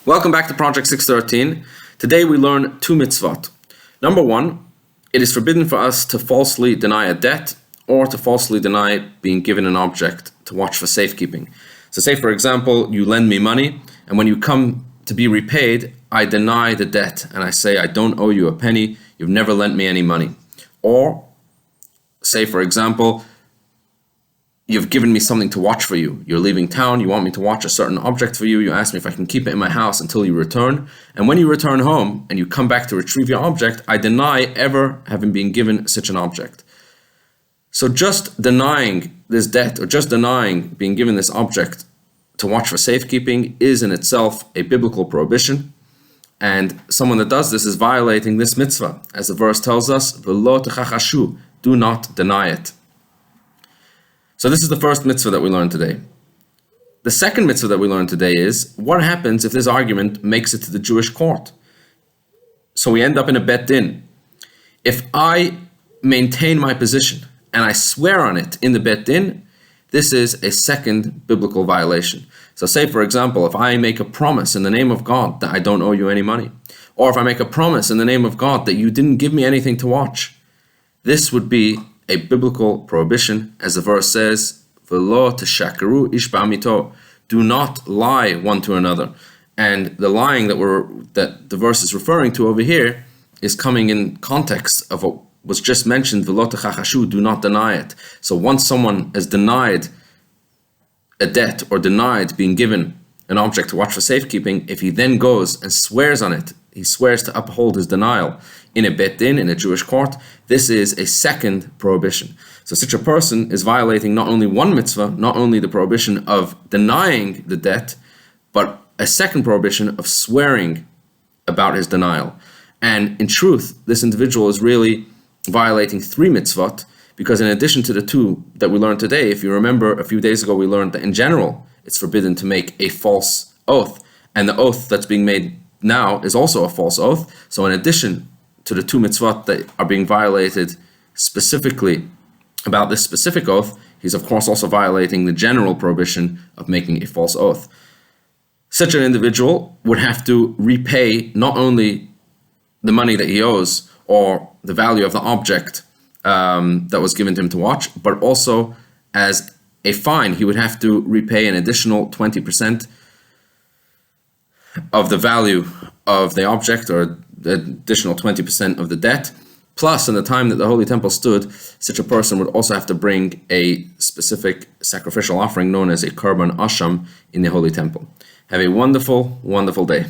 Welcome back to Project 613. Today we learn two mitzvot. Number one, it is forbidden for us to falsely deny a debt or to falsely deny being given an object to watch for safekeeping. So say, for example, you lend me money, and when you come to be repaid, I deny the debt and I say, I don't owe you a penny, you've never lent me any money. Or say, for example, you've given me something to watch for you. You're leaving town, you want me to watch a certain object for you, you ask me if I can keep it in my house until you return, and when you return home and you come back to retrieve your object, I deny ever having been given such an object. So just denying this debt or just denying being given this object to watch for safekeeping is in itself a biblical prohibition, and someone that does this is violating this mitzvah. As the verse tells us, "V'lo techachashu," do not deny it. So this is the first mitzvah that we learned today. The second mitzvah that we learned today is, what happens if this argument makes it to the Jewish court? So we end up in a bet din. If I maintain my position and I swear on it in the bet din, this is a second biblical violation. So say, for example, if I make a promise in the name of God that I don't owe you any money, or if I make a promise in the name of God that you didn't give me anything to watch, this would be a biblical prohibition, as the verse says, "V'lo teshakaru ish ba'amito," do not lie one to another. And the lying that the verse is referring to over here is coming in context of what was just mentioned, "V'lo techachashu," do not deny it. So once someone has denied a debt or denied being given an object to watch for safekeeping, if he then goes and swears on it, he swears to uphold his denial in a bet din, in a Jewish court, this is a second prohibition. So such a person is violating not only one mitzvah, not only the prohibition of denying the debt, but a second prohibition of swearing about his denial. And in truth, this individual is really violating three mitzvot, because in addition to the two that we learned today, if you remember a few days ago we learned that in general it's forbidden to make a false oath, and the oath that's being made now is also a false oath. So in addition to the two mitzvot that are being violated specifically about this specific oath, he's of course also violating the general prohibition of making a false oath. Such an individual would have to repay not only the money that he owes or the value of the object that was given to him to watch, but also as a fine, he would have to repay an additional 20% of the value of the object, or the additional 20% of the debt. Plus, in the time that the Holy Temple stood, such a person would also have to bring a specific sacrificial offering known as a korban asham in the Holy Temple. Have a wonderful, wonderful day.